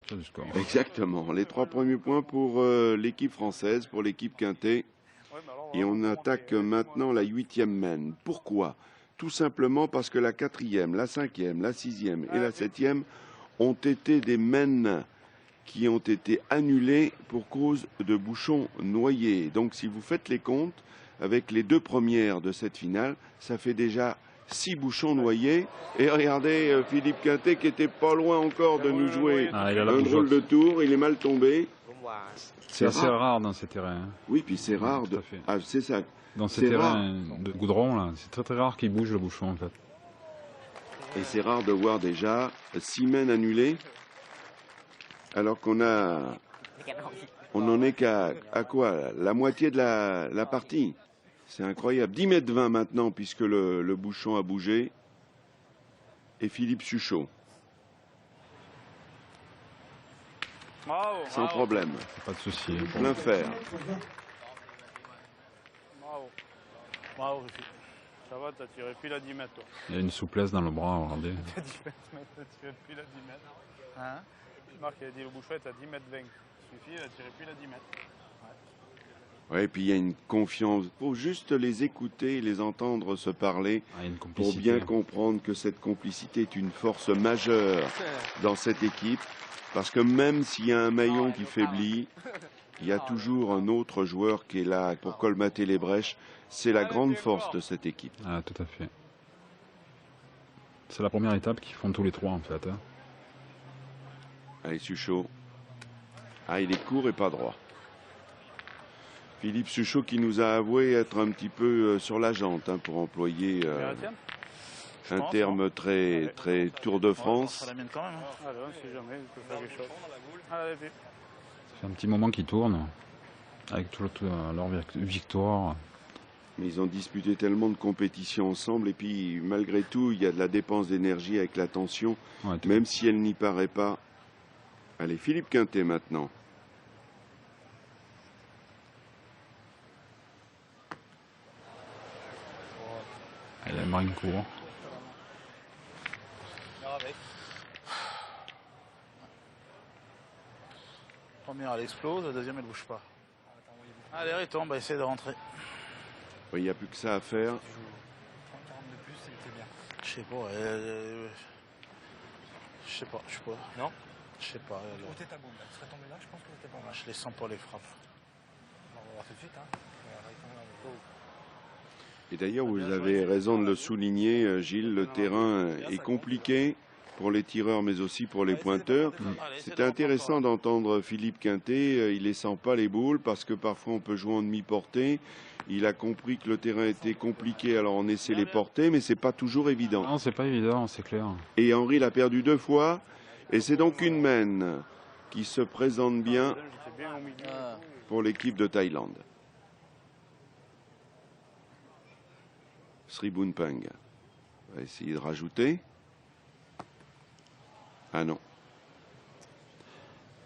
C'est du score. Exactement. Les 3 premiers points pour l'équipe française, pour l'équipe Quintet. Et on attaque maintenant la 8e main. Pourquoi? Tout simplement parce que la 4e, la 5e, la 6e et la 7e ont été des mains qui ont été annulées pour cause de bouchons noyés. Donc si vous faites les comptes, avec les 2 premières de cette finale, ça fait déjà 6 bouchons noyés. Et regardez Philippe Quintet qui était pas loin encore de nous jouer un drôle de tour. Il est mal tombé. C'est assez rare dans ces terrains. Hein. Oui, puis c'est rare. Ah, c'est ça. Dans ces terrains de goudron, là, c'est très rare qu'il bouge le bouchon en fait. Et c'est rare de voir déjà 6 mains annulées, alors qu'on en est qu'à quoi? La moitié de la partie. C'est incroyable. 10 mètres 20 maintenant, puisque le bouchon a bougé. Et Philippe Suchot. Sans problème. Pas de souci. Plein fer. Bravo, ça va, t'as tiré pile à 10 mètres, toi. Il y a une souplesse dans le bras, regardez. T'as tiré pile à 10 mètres. Hein? Marc, il a dit le bouchon est à 10 mètres 20. Il suffit, il a tiré pile à 10 mètres. Ouais, et puis il y a une confiance. Il faut juste les écouter et les entendre se parler pour bien comprendre que cette complicité est une force majeure dans cette équipe. Parce que même s'il y a un maillon qui faiblit, il y a toujours un autre joueur qui est là pour colmater les brèches. C'est la grande force de cette équipe. Ah, tout à fait. C'est la première étape qu'ils font tous les 3 en fait. Hein. Allez, Suchot. Ah, il est court et pas droit. Philippe Suchot qui nous a avoué être un petit peu sur la jante, hein, pour employer un terme très Tour de France. Ça fait un petit moment qu'ils tournent, avec toute leur victoire. Mais ils ont disputé tellement de compétitions ensemble, et puis malgré tout, il y a de la dépense d'énergie avec la tension, même si elle n'y paraît pas. Allez, Philippe Quintet maintenant. Il a une marine court. Première, elle explose, la deuxième, elle bouge pas. Allez, elle tombe, essaie de rentrer. Il n'y a plus que ça à faire. Je sais pas, je sais pas. Non? Je sais pas. Je les sens pas les frappes. On va voir tout de suite, hein. Et d'ailleurs, vous avez raison de le souligner, Gilles, le terrain est compliqué pour les tireurs, mais aussi pour les pointeurs. C'était intéressant d'entendre Philippe Quintet. Il ne sent pas les boules parce que parfois on peut jouer en demi-portée. Il a compris que le terrain était compliqué, alors on essaie les porter, mais c'est pas toujours évident. Non, c'est pas évident, c'est clair. Et Henri l'a perdu 2 fois, et c'est donc une main qui se présente bien pour l'équipe de Thaïlande. Sribumpang va essayer de rajouter. Ah non.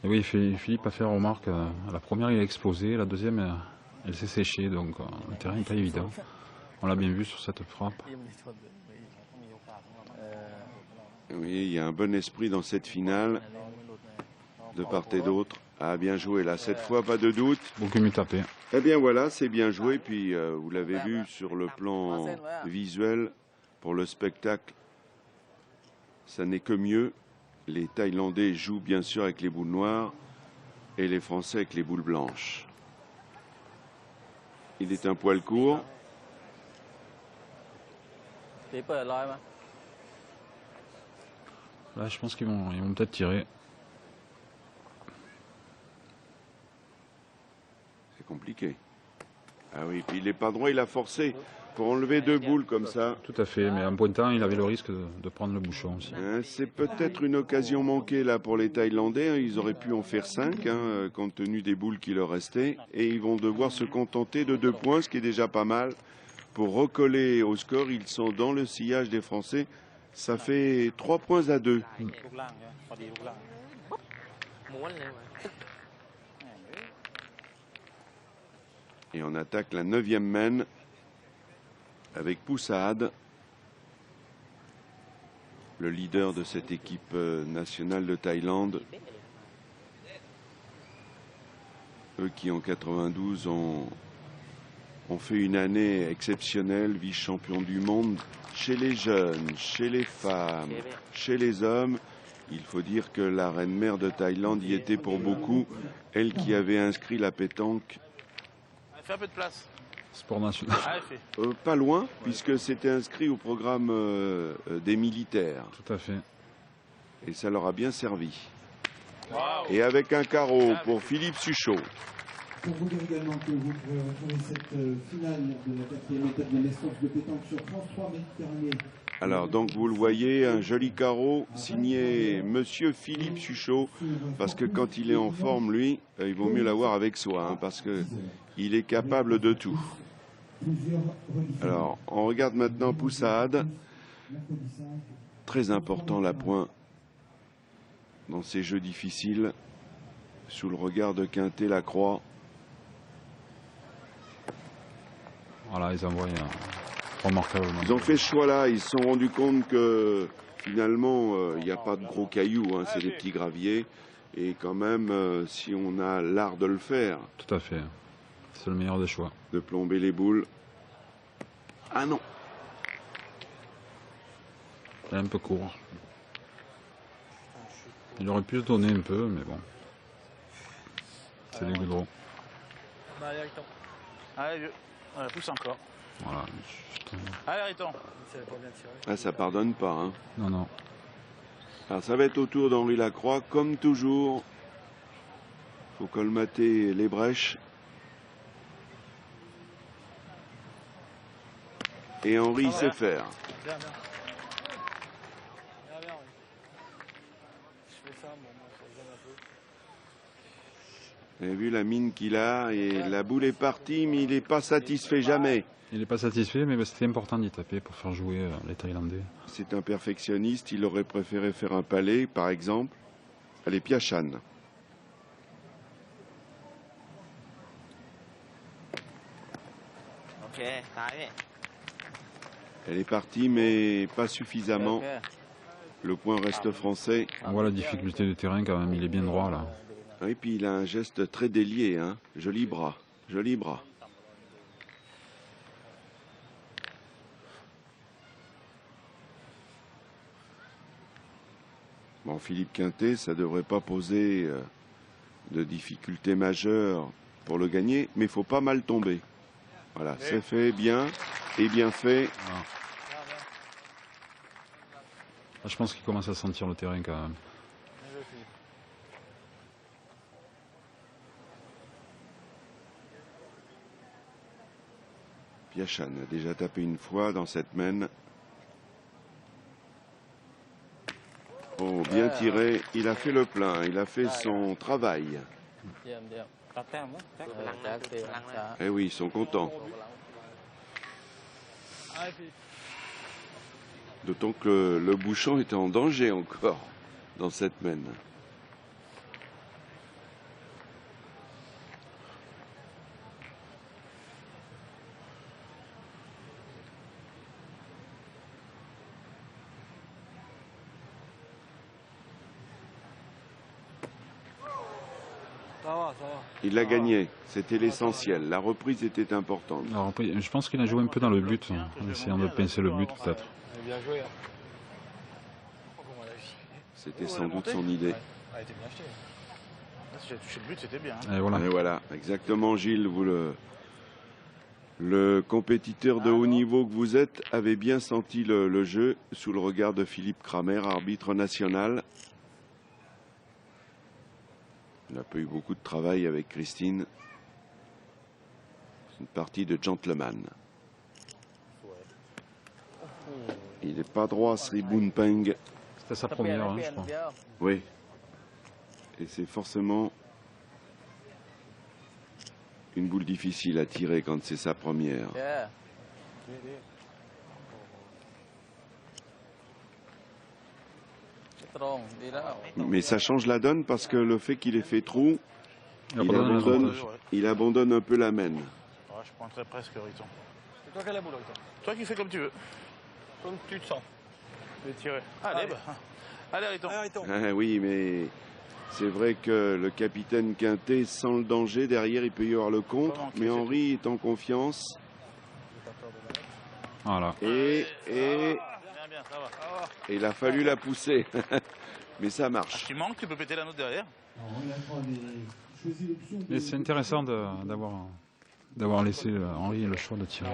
Et oui, Philippe a fait remarque, la première il a explosé, la deuxième elle s'est séchée, donc le terrain n'est pas évident. On l'a bien vu sur cette frappe. Oui, il y a un bon esprit dans cette finale, de part et d'autre. Ah, bien joué là, cette fois, pas de doute. Beaucoup mieux tapé. Eh bien voilà, c'est bien joué, puis vous l'avez vu sur le plan visuel, pour le spectacle, ça n'est que mieux. Les Thaïlandais jouent bien sûr avec les boules noires et les Français avec les boules blanches. Il est un poil court. Là, je pense qu'ils vont peut-être tirer. C'est compliqué. Ah oui, puis il n'est pas droit, il a forcé pour enlever 2 boules comme ça. Tout à fait, mais en pointant, il avait le risque de prendre le bouchon aussi. C'est peut-être une occasion manquée là pour les Thaïlandais. Ils auraient pu en faire 5, compte tenu des boules qui leur restaient. Et ils vont devoir se contenter de 2 points, ce qui est déjà pas mal. Pour recoller au score, ils sont dans le sillage des Français. Ça fait 3 points à 2. Et on attaque la 9e main avec Poussade, le leader de cette équipe nationale de Thaïlande. eux qui en 92 ont fait une année exceptionnelle, vice-champion du monde chez les jeunes, chez les femmes, chez les hommes. Il faut dire que la reine-mère de Thaïlande y était pour beaucoup, elle qui avait inscrit la pétanque. Fais un peu de place. Sport national. Pas loin, puisque c'était inscrit au programme des militaires. Tout à fait. Et ça leur a bien servi. Wow. Et avec un carreau pour Philippe Suchot. Pour vous dire également que vous pourrez retrouver cette finale de la 4e étape de naissance de pétanque sur France 3 Méditerranée. Alors donc vous le voyez, un joli carreau signé Monsieur Philippe Suchot, parce que quand il est en forme, lui, il vaut mieux l'avoir avec soi, hein, parce que il est capable de tout. Alors on regarde maintenant Poussade, très important l'appoint dans ces jeux difficiles, sous le regard de Quintet Lacroix. Voilà, ils envoient remarquable. Ils ont fait ce choix-là, ils se sont rendus compte que finalement, il n'y a pas de gros cailloux, hein, c'est des petits graviers. Et quand même, si on a l'art de le faire. Tout à fait. C'est le meilleur des choix. De plomber les boules. Ah non. Il est un peu court. Il aurait pu se donner un peu, mais bon. C'est les goudrons. Allez, vieux. On la pousse encore. Voilà. Allez, Riton. Ah, ça pardonne pas. Hein. Non, non. Alors ça va être au tour d'Henri Lacroix, comme toujours. Faut colmater les brèches. Et Henri sait faire. Bien, bien. Bien, oui. Je fais ça, bon, moi, ça gêne un peu. Vous avez vu la mine qu'il a, et la boule est partie, mais il n'est pas satisfait jamais. Il n'est pas satisfait, mais c'était important d'y taper pour faire jouer les Thaïlandais. C'est un perfectionniste, il aurait préféré faire un palais, par exemple. Allez, Piachan. Ok, allez. Elle est partie, mais pas suffisamment. Le point reste français. On voit la difficulté du terrain quand même, il est bien droit là. Et puis il a un geste très délié, hein. Joli bras, joli bras. Bon, Philippe Quintet, ça ne devrait pas poser de difficultés majeures pour le gagner, mais il ne faut pas mal tomber. Voilà, c'est fait bien et bien fait. Voilà. Je pense qu'il commence à sentir le terrain quand même. Piachan a déjà tapé une fois dans cette mène. Oh, bien tiré. Il a fait le plein. Il a fait son travail. Eh oui, ils sont contents. D'autant que le bouchon était en danger encore dans cette mène. Il a gagné, c'était l'essentiel. La reprise était importante. Alors, je pense qu'il a joué un peu dans le but, en essayant de pincer le but peut-être. C'était sans doute son idée. Si j'avais touché le but, c'était bien. Et voilà. Et voilà, exactement, Gilles, vous le compétiteur de haut niveau que vous êtes avez bien senti le jeu sous le regard de Philippe Kramer, arbitre national. Il n'a pas eu beaucoup de travail avec Christine. C'est une partie de gentleman. Il n'est pas droit, Sri Boonpeng. C'était sa première, hein, je crois. Oui. Et c'est forcément une boule difficile à tirer quand c'est sa première. Mais ça change la donne parce que le fait qu'il ait fait trou, il abandonne un peu la mène. Ouais, je pointerais presque, Riton. C'est toi qui as la boule, Riton. Toi qui fais comme tu veux. Comme tu te sens. Je vais tirer. Allez, bah. Allez, Riton. Ah oui, mais C'est vrai que le capitaine Quintet sent le danger. Derrière, il peut y avoir le contre. Mais Henri est en confiance. Voilà. Et Bien, ça va. il a fallu la pousser. Mais ça marche. Tu manques, tu peux péter la note derrière. Et c'est intéressant d'avoir laissé Henri le choix de tirer.